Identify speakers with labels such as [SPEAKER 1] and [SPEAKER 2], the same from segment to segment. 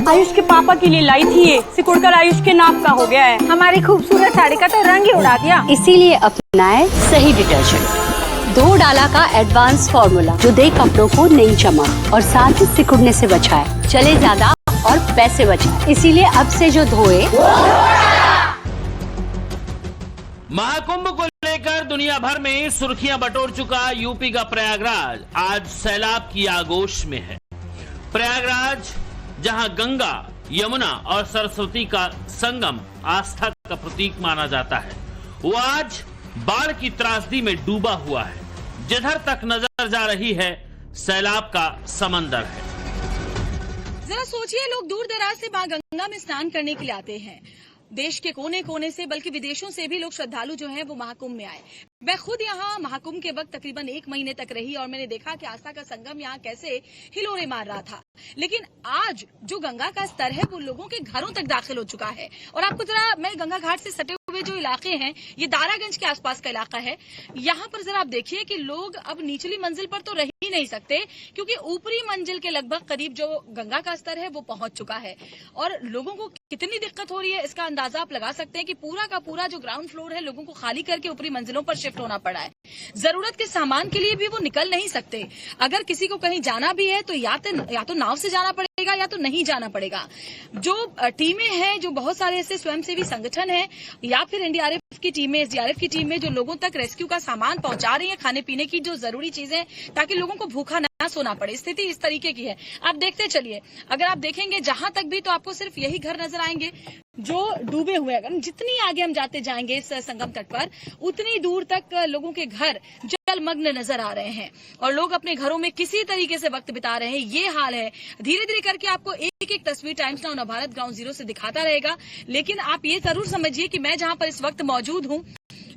[SPEAKER 1] आयुष के पापा के लिए लाई थी ये, सिकुड़कर आयुष के नाक का हो गया है।
[SPEAKER 2] हमारी खूबसूरत साड़ी का तो रंग ही उड़ा दिया।
[SPEAKER 3] इसीलिए अपनाए सही डिटर्जेंट, 2 डाला का एडवांस फॉर्मूला जो दे कपड़ों को नई चमक और साथ ही सिकुड़ने से बचाए, चले ज्यादा और पैसे बचाए। इसीलिए अब से जो धोए।
[SPEAKER 4] महाकुंभ को लेकर दुनिया भर में सुर्खियां बटोर चुका यूपी का प्रयागराज आज सैलाब की आगोश में है। प्रयागराज जहां गंगा, यमुना और सरस्वती का संगम आस्था का प्रतीक माना जाता है, वो आज बाढ़ की त्रासदी में डूबा हुआ है। जिधर तक नजर जा रही है सैलाब का समंदर है।
[SPEAKER 5] जरा सोचिए, लोग दूर दराज से मां गंगा में स्नान करने के लिए आते हैं। देश के कोने कोने से, बल्कि विदेशों से भी लोग श्रद्धालु जो हैं वो महाकुंभ में आए। मैं खुद यहाँ महाकुंभ के वक्त तकरीबन 1 महीने तक रही और मैंने देखा कि आस्था का संगम यहाँ कैसे हिलोरे मार रहा था। लेकिन आज जो गंगा का स्तर है वो लोगों के घरों तक दाखिल हो चुका है। और आपको जरा, मैं गंगा घाट से सटे हुए जो इलाके हैं, ये दारागंज के आसपास का इलाका है, यहाँ पर जरा आप देखिए कि लोग अब निचली मंजिल पर तो रह ही नहीं सकते, क्योंकि ऊपरी मंजिल के लगभग करीब जो गंगा का स्तर है वो पहुंच चुका है। और लोगों को कितनी दिक्कत हो रही है इसका अंदाजा आप लगा सकते हैं कि पूरा का पूरा जो ग्राउंड फ्लोर है लोगों को खाली करके ऊपरी मंजिलों पर शिफ्ट होना पड़ा है। जरूरत के सामान के लिए भी वो निकल नहीं सकते। अगर किसी को कहीं जाना भी है तो या तो नाव से जाना पड़ेगा या तो नहीं जाना पड़ेगा। जो टीमें हैं, जो बहुत सारे ऐसे स्वयंसेवी संगठन हैं या फिर एनडीआरएफ की टीमें, एसडीआरएफ की टीमें जो लोगों तक रेस्क्यू का सामान पहुंचा रही है, खाने पीने की जो जरूरी चीजें, ताकि लोगों को भूखा ना सोना पड़े। स्थिति इस तरीके की है। आप देखते चलिए, अगर आप देखेंगे जहां तक भी, तो आपको सिर्फ यही घर नजर आएंगे जो डूबे हुए हैं। जितनी आगे हम जाते जाएंगे इस संगम तट पर, उतनी दूर तक लोगों के घर जलमग्न नजर आ रहे हैं और लोग अपने घरों में किसी तरीके से वक्त बिता रहे हैं। ये हाल है। धीरे धीरे करके आपको एक एक तस्वीर times now Navbharat ground zero से दिखाता रहेगा। लेकिन आप ये जरूर समझिए कि मैं जहां पर इस वक्त मौजूद हूं,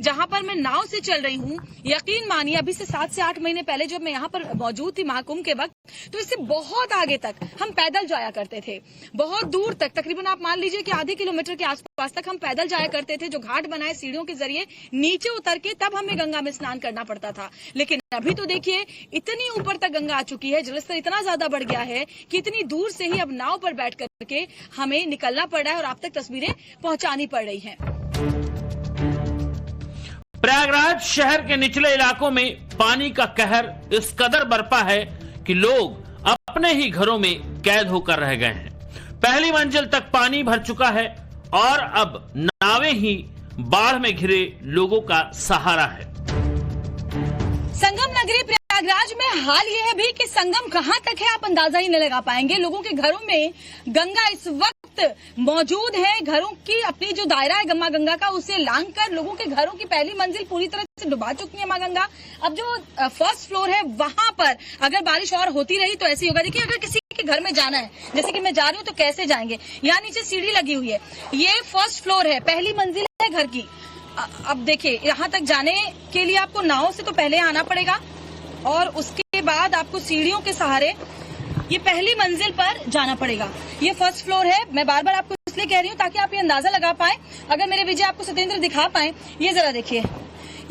[SPEAKER 5] जहां पर मैं नाव से चल रही हूं, यकीन मानिए अभी से 7 से 8 महीने पहले जब मैं यहां पर मौजूद थी महाकुंभ के वक्त, तो इससे बहुत आगे तक हम पैदल जाया करते थे। बहुत दूर तक, तकरीबन आप मान लीजिए कि आधे किलोमीटर के आसपास तक हम पैदल जाया करते थे। जो घाट बनाए सीढ़ियों के जरिए नीचे उतर के तब हमें गंगा में स्नान करना पड़ता था। लेकिन अभी तो देखिए, इतनी ऊपर तक गंगा आ चुकी है, जलस्तर इतना ज्यादा बढ़ गया है कि इतनी दूर से ही अब नाव पर बैठ करके हमें निकलना पड़ रहा है और आप तक तस्वीरें पहुंचानी पड़ रही है।
[SPEAKER 4] प्रयागराज शहर के निचले इलाकों में पानी का कहर इस कदर बरपा है कि लोग अपने ही घरों में कैद होकर रह गए हैं। पहली मंजिल तक पानी भर चुका है और अब नावें ही बाढ़ में घिरे लोगों का सहारा है।
[SPEAKER 5] संगम नगरी प्रयागराज में हाल ये है भी कि संगम कहां तक है आप अंदाजा ही नहीं लगा पाएंगे। लोगों के घरों में गंगा इस वक्त मौजूद है। घरों की अपनी जो दायरा है गंगा का, उसे लांग कर लोगों के घरों की पहली मंजिल पूरी तरह से डुबा चुकी है मां गंगा। अब जो फर्स्ट फ्लोर है वहां पर अगर बारिश और होती रही तो ऐसे ही होगा। देखिए, अगर किसी के घर में जाना है, जैसे कि मैं जा रही हूँ, तो कैसे जाएंगे? यहाँ नीचे सीढ़ी लगी हुई है, ये फर्स्ट फ्लोर है, पहली मंजिल है घर की। अब देखिए, यहाँ तक जाने के लिए आपको नाव से तो पहले आना पड़ेगा और उसके बाद आपको सीढ़ियों के सहारे ये पहली मंजिल पर जाना पड़ेगा। ये फर्स्ट फ्लोर है। मैं बार बार आपको इसलिए कह रही हूँ ताकि आप ये अंदाजा लगा पाए। अगर मेरे विजय आपको सत्येंद्र दिखा पाए, ये जरा देखिए,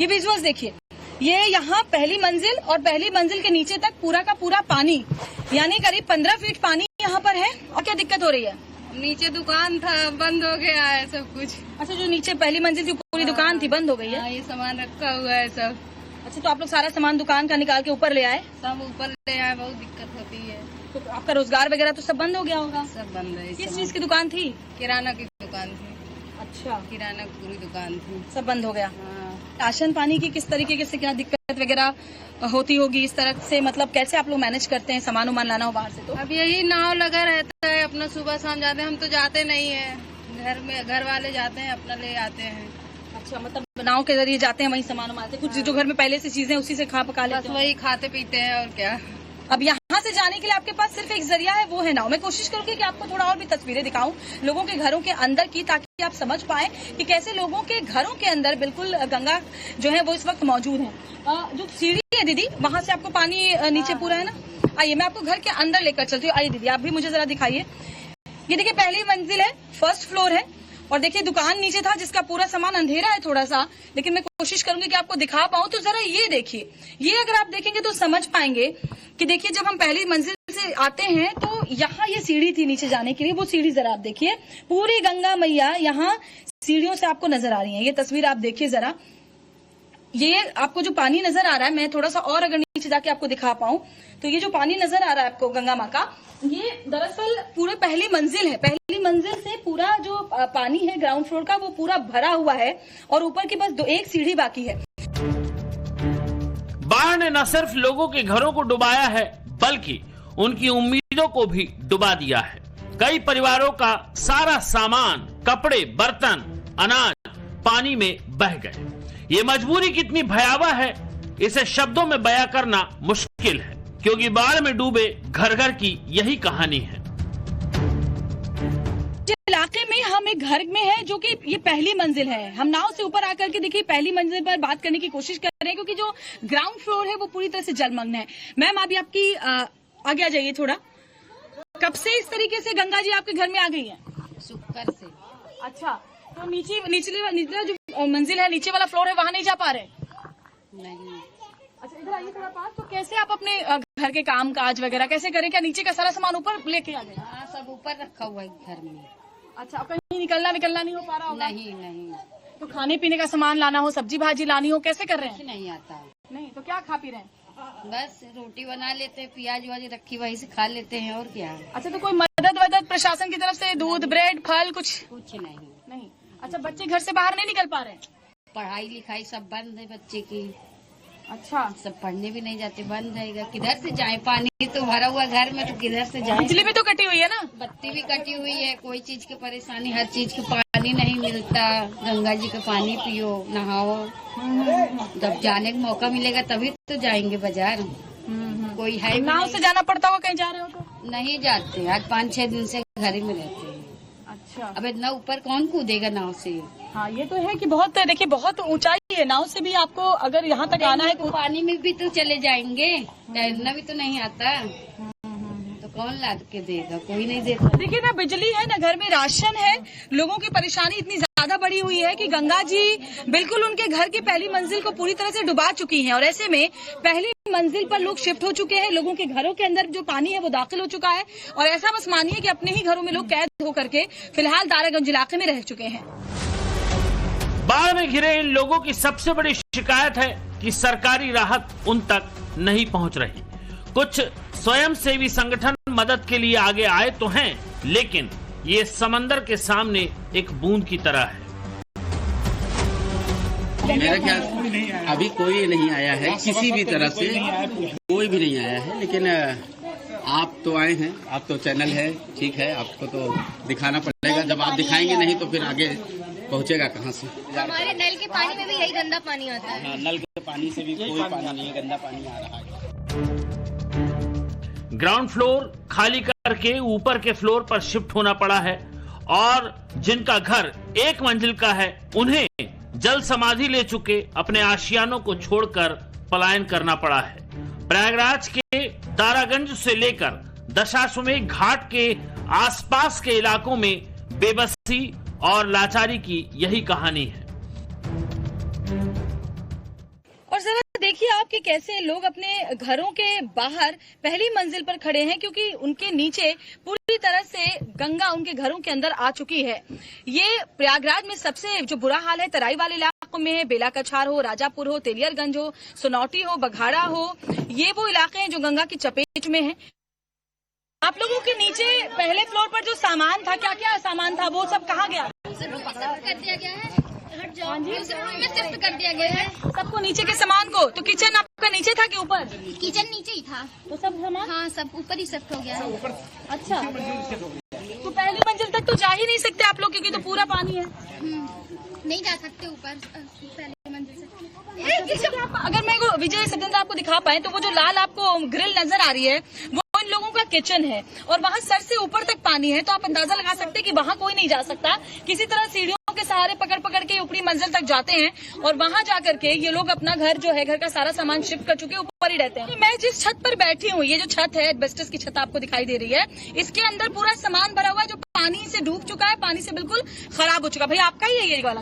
[SPEAKER 5] ये विजुअल्स देखिए। ये यहाँ पहली मंजिल और पहली मंजिल के नीचे तक पूरा का पूरा पानी, यानी करीब 15 फीट पानी यहाँ पर है। और क्या दिक्कत हो रही है?
[SPEAKER 6] नीचे दुकान था, बंद हो गया है सब कुछ।
[SPEAKER 5] अच्छा, जो नीचे पहली मंजिल की पूरी दुकान थी बंद हो गई है?
[SPEAKER 6] ये सामान रखा हुआ है सब।
[SPEAKER 5] अच्छा, तो आप लोग सारा सामान दुकान का निकाल के ऊपर ले आए?
[SPEAKER 6] सब ऊपर ले आए, बहुत दिक्कत होती है।
[SPEAKER 5] तो आपका रोजगार वगैरह तो सब बंद हो गया होगा?
[SPEAKER 6] सब बंद है।
[SPEAKER 5] किस चीज की दुकान थी?
[SPEAKER 6] किराना की दुकान थी।
[SPEAKER 5] अच्छा,
[SPEAKER 6] किराना की पूरी दुकान थी,
[SPEAKER 5] सब बंद हो गया।
[SPEAKER 6] हाँ।
[SPEAKER 5] राशन पानी की किस तरीके से क्या दिक्कत वगैरह होती होगी इस तरह से? मतलब कैसे आप लोग मैनेज करते हैं? सामान उमान लाना हो बाहर से तो?
[SPEAKER 6] अब यही नाव लगा रहता है, अपना सुबह शाम जाते हैं। हम तो जाते नहीं है, घर वाले जाते हैं, अपना ले आते हैं।
[SPEAKER 5] अच्छा, मतलब नाव के जरिए जाते हैं, वहीं सामान उमाते हैं। कुछ जो घर में पहले से चीजें उसी से खा पका लेते हैं,
[SPEAKER 6] वही खाते पीते हैं और क्या।
[SPEAKER 5] अब यहाँ से जाने के लिए आपके पास सिर्फ एक जरिया है, वो है नाव। मैं कोशिश करूंगी कि आपको थोड़ा और भी तस्वीरें दिखाऊं लोगों के घरों के अंदर की, ताकि आप समझ पाए कि कैसे लोगों के घरों के अंदर बिल्कुल गंगा जो है वो इस वक्त मौजूद है। जो सीढ़ी है दीदी, वहां से आपको पानी नीचे पूरा है ना? आइए, मैं आपको घर के अंदर लेकर चलती हूँ। आइए दीदी, आप भी मुझे जरा दिखाइए। ये देखिए, पहली मंजिल है, फर्स्ट फ्लोर है और देखिए दुकान नीचे था जिसका पूरा सामान अंधेरा है थोड़ा सा, लेकिन मैं कोशिश करूंगी कि आपको दिखा पाऊं। तो जरा ये देखिए, ये अगर आप देखेंगे तो समझ पाएंगे कि देखिए, जब हम पहली मंजिल से आते हैं तो यहाँ ये सीढ़ी थी नीचे जाने के लिए, वो सीढ़ी जरा आप देखिए, पूरी गंगा मैया यहाँ सीढ़ियों से आपको नजर आ रही है। ये तस्वीर आप देखिए जरा, ये आपको जो पानी नजर आ रहा है, मैं थोड़ा सा और अगर नीचे जाके आपको दिखा पाऊं तो ये जो पानी नजर आ रहा है आपको गंगा माँ का, ये दरअसल पूरे पहली मंजिल है। पहली मंजिल से पूरा जो पानी है ग्राउंड फ्लोर का वो पूरा भरा हुआ है और ऊपर की बस एक सीढ़ी बाकी है।
[SPEAKER 4] बाढ़ ने न सिर्फ लोगों के घरों को डुबाया है बल्कि उनकी उम्मीदों को भी डुबा दिया है। कई परिवारों का सारा सामान, कपड़े, बर्तन, अनाज पानी में बह गए। ये मजबूरी कितनी भयावह है इसे शब्दों में बयां करना मुश्किल है, क्योंकि बाढ़ में डूबे घर घर की यही कहानी है।
[SPEAKER 5] इलाके में हम एक घर में है जो कि ये पहली मंजिल है। हम नाव से ऊपर आकर के देखिए पहली मंजिल पर बात करने की कोशिश कर रहे हैं, क्योंकि जो ग्राउंड फ्लोर है वो पूरी तरह से जलमग्न है। मैम अभी आपकी आगे आ जाइए थोड़ा, कब से इस तरीके से गंगा जी आपके घर में आ गई है?
[SPEAKER 6] शुक्र से।
[SPEAKER 5] अच्छा, तो निचला जो मंजिल है, नीचे वाला फ्लोर है, वहाँ नहीं जा पा रहे?
[SPEAKER 6] नहीं।
[SPEAKER 5] अच्छा, इधर आइए थोड़ा पास। तो कैसे आप अपने घर के काम काज वगैरह कैसे करें? क्या नीचे का सारा सामान ऊपर लेके आ गए?
[SPEAKER 6] हाँ, सब ऊपर रखा हुआ है घर में।
[SPEAKER 5] अच्छा, कहीं निकलना नहीं हो पा रहा होगा?
[SPEAKER 6] नहीं।
[SPEAKER 5] तो खाने पीने का सामान लाना हो, सब्जी भाजी लानी हो, कैसे कर रहे हैं?
[SPEAKER 6] नहीं आता।
[SPEAKER 5] नहीं तो क्या खा पी रहे हैं?
[SPEAKER 6] बस रोटी बना लेते हैं, प्याज वाज रखी वही से खा लेते हैं, और क्या।
[SPEAKER 5] अच्छा, तो कोई मदद प्रशासन की तरफ से दूध, ब्रेड, फल कुछ
[SPEAKER 6] नहीं।
[SPEAKER 5] अच्छा, बच्चे घर से बाहर नहीं निकल पा रहे हैं?
[SPEAKER 6] पढ़ाई लिखाई सब बंद है बच्चे की।
[SPEAKER 5] अच्छा,
[SPEAKER 6] सब पढ़ने भी नहीं जाते, बंद रहेगा। किधर से जाए? पानी तो भरा हुआ घर में, तो किधर से जाए?
[SPEAKER 5] बिजली भी तो कटी हुई है ना?
[SPEAKER 6] बत्ती भी कटी हुई है, कोई चीज की परेशानी, हर चीज का पानी नहीं मिलता। गंगा जी का पानी पियो, नहाओ। जब जाने का मौका मिलेगा तभी तो जाएंगे बाजार। कोई है
[SPEAKER 5] नाव से जाना पड़ता होगा कहीं जा रहे हो तो?
[SPEAKER 6] नहीं जाते, आज 5-6 दिन से घर ही में रहते हैं।
[SPEAKER 5] अच्छा,
[SPEAKER 6] अब इतना ऊपर कौन कूदेगा नाव से?
[SPEAKER 5] हाँ ये तो है कि बहुत, देखिए बहुत ऊंचाई है, नाव से भी आपको अगर यहाँ तक आना है
[SPEAKER 6] तो पानी में भी तो चले जाएंगे, तैरना भी तो नहीं आता, तो कौन लाद के देगा? कोई नहीं देता।
[SPEAKER 5] देखिए ना, बिजली है ना, घर में राशन है, लोगों की परेशानी इतनी ज्यादा बढ़ी हुई है कि गंगा जी बिल्कुल उनके घर की पहली मंजिल को पूरी तरह से डुबा चुकी हैं। और ऐसे में पहली मंजिल पर लोग शिफ्ट हो चुके हैं, लोगों के घरों के अंदर जो पानी है वो दाखिल हो चुका है, और ऐसा बस मानिए कि अपने ही घरों में लोग कैद होकर के फिलहाल दारागंज इलाके में रह चुके हैं।
[SPEAKER 4] बाढ़ में घिरे इन लोगों की सबसे बड़ी शिकायत है कि सरकारी राहत उन तक नहीं पहुंच रही। कुछ स्वयंसेवी संगठन मदद के लिए आगे आए तो हैं, लेकिन ये समंदर के सामने एक बूंद की तरह है।
[SPEAKER 7] मेरा ख्याल अभी कोई नहीं आया है, किसी भी तरह से कोई भी नहीं आया है। लेकिन आप तो आए हैं, आप तो चैनल है, ठीक है, आपको तो दिखाना पड़ेगा। जब आप दिखाएंगे नहीं तो फिर आगे पहुंचेगा कहाँ से?
[SPEAKER 8] हमारे नल के पानी में भी यही गंदा पानी आता है।
[SPEAKER 7] हाँ, नल के पानी से भी कोई पानी नहीं है, गंदा पानी आ रहा है।
[SPEAKER 4] ग्राउंड फ्लोर खाली करके ऊपर के फ्लोर पर शिफ्ट होना पड़ा है, और जिनका घर एक मंजिल का है उन्हें जल समाधि ले चुके अपने आशियानों को छोड़कर पलायन करना पड़ा है। प्रयागराज के दारागंज से लेकर दशाश्वमेध घाट के आसपास के इलाकों में बेबसी और लाचारी की यही कहानी है।
[SPEAKER 5] और जरा देखिए आप कि कैसे लोग अपने घरों के बाहर पहली मंजिल पर खड़े हैं, क्योंकि उनके नीचे पूरी तरह से गंगा उनके घरों के अंदर आ चुकी है। ये प्रयागराज में सबसे जो बुरा हाल है तराई वाले इलाकों में है। बेला कछार हो, राजापुर हो, तेलियरगंज हो, सोनौटी हो, बघाड़ा हो, ये वो इलाके हैं जो गंगा की चपेट में है। आप लोगों के नीचे पहले फ्लोर पर जो सामान था, क्या क्या सामान था, वो सब कहाँ गया?
[SPEAKER 8] कर दिया गया है, दूसरे रूम में शिफ्ट कर दिया गया है
[SPEAKER 5] सबको, नीचे के सामान को। तो किचन आपका नीचे था कि ऊपर?
[SPEAKER 8] किचन नीचे ही था,
[SPEAKER 5] तो सब सामान,
[SPEAKER 8] हाँ सब ऊपर ही शिफ्ट हो गया है।
[SPEAKER 5] अच्छा, तो पहली मंजिल तक तो जा ही नहीं सकते आप लोग, क्योंकि तो पूरा पानी है।
[SPEAKER 8] नहीं जा सकते ऊपर पहली मंजिल से।
[SPEAKER 5] अगर मैं विजय सत्येंद्र आपको दिखा पाए तो वो जो लाल आपको ग्रिल नजर आ रही है वो इन लोगों का किचन है, और वहाँ सर से ऊपर तक पानी है। तो आप अंदाजा लगा सकते हैं कि वहाँ कोई नहीं जा सकता। किसी तरह सीढ़ियों के सहारे पकड़ पकड़ के ऊपरी मंजिल तक जाते हैं, और वहाँ जाकर के ये लोग अपना घर जो है, घर का सारा सामान शिफ्ट कर चुके ऊपर ही रहते हैं। मैं जिस छत पर बैठी हूँ, ये जो छत है, एस्बेस्टस की छत आपको दिखाई दे रही है, इसके अंदर पूरा सामान भरा हुआ है जो पानी से डूब चुका है, पानी से बिल्कुल खराब हो चुका है। भैया आपका ही है ये वाला?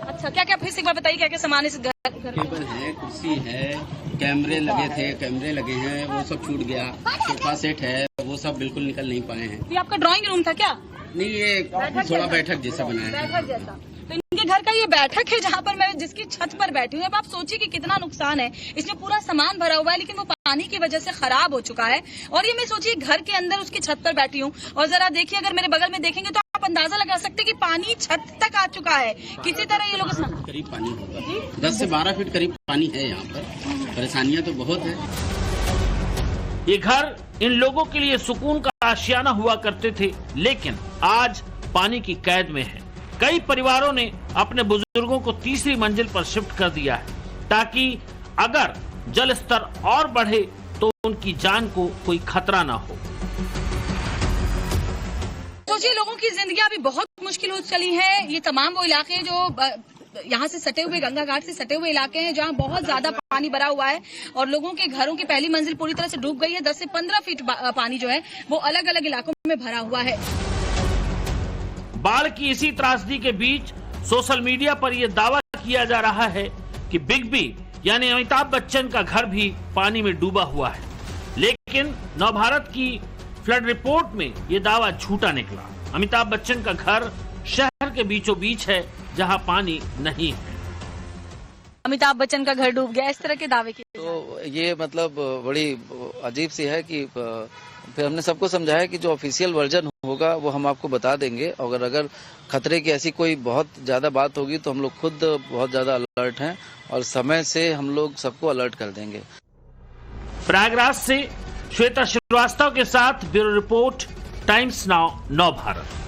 [SPEAKER 5] अच्छा, क्या क्या फिर से एक बार बताइए, क्या क्या सामान है?
[SPEAKER 7] टेबल है, कुर्सी है, कैमरे लगे थे, कैमरे लगे हैं, वो सब छूट गया। सोफा सेट है, वो वो सब बिल्कुल निकल नहीं पाए हैं।
[SPEAKER 5] ये आपका ड्राइंग रूम था क्या?
[SPEAKER 7] नहीं, ये थोड़ा बैठक जैसा बनाया है।
[SPEAKER 5] बैठक जैसा। तो इनके घर का ये बैठक है जहाँ पर मैं जिसकी छत पर बैठी हूँ। अब आप सोचिए कि कितना नुकसान है। इसमें पूरा सामान भरा हुआ है लेकिन वो पानी की वजह से खराब हो चुका है। और ये मैं सोचिए घर के अंदर उसकी छत पर बैठी हूँ और जरा देखिए, अगर मेरे बगल में देखेंगे तो आप अंदाजा लगा सकते हैं कि पानी छत तक आ चुका है। किसी तरह ये लोग
[SPEAKER 7] करीब पानी होगा, 10 से 12 फीट करीब पानी है यहाँ पर। परेशानियाँ तो बहुत है।
[SPEAKER 4] ये घर इन लोगों के लिए सुकून का आशियाना हुआ करते थे, लेकिन आज पानी की कैद में है। कई परिवारों ने अपने बुजुर्गों को तीसरी मंजिल पर शिफ्ट कर दिया है ताकि अगर जल स्तर और बढ़े तो उनकी जान को कोई खतरा ना हो।
[SPEAKER 5] सोचिए, लोगों की जिंदगी अभी बहुत मुश्किल हो चली है। ये तमाम वो इलाके जो यहाँ से सटे हुए, गंगा घाट से सटे हुए इलाके हैं जहाँ बहुत ज्यादा पानी भरा हुआ है और लोगों के घरों की पहली मंजिल पूरी तरह से डूब गई है। 10 से 15 फीट पानी जो है वो अलग अलग इलाकों में भरा हुआ है।
[SPEAKER 4] बाढ़ की इसी त्रासदी के बीच सोशल मीडिया पर यह दावा किया जा रहा है कि बिग बी यानी अमिताभ बच्चन का घर भी पानी में डूबा हुआ है, लेकिन नवभारत की फ्लड रिपोर्ट में यह दावा झूठा निकला। अमिताभ बच्चन का घर शहर के बीचों बीच है जहां पानी नहीं है।
[SPEAKER 5] अमिताभ बच्चन का घर डूब गया, इस तरह के दावे किए
[SPEAKER 9] तो ये मतलब बड़ी अजीब सी है कि फिर हमने सबको समझाया कि जो ऑफिशियल वर्जन होगा वो हम आपको बता देंगे। और अगर खतरे की ऐसी कोई बहुत ज्यादा बात होगी तो हम लोग खुद बहुत ज्यादा अलर्ट हैं और समय से हम लोग सबको अलर्ट कर देंगे।
[SPEAKER 4] प्रयागराज से श्वेता श्रीवास्तव के साथ ब्यूरो रिपोर्ट, टाइम्स नाउ, नव भारत।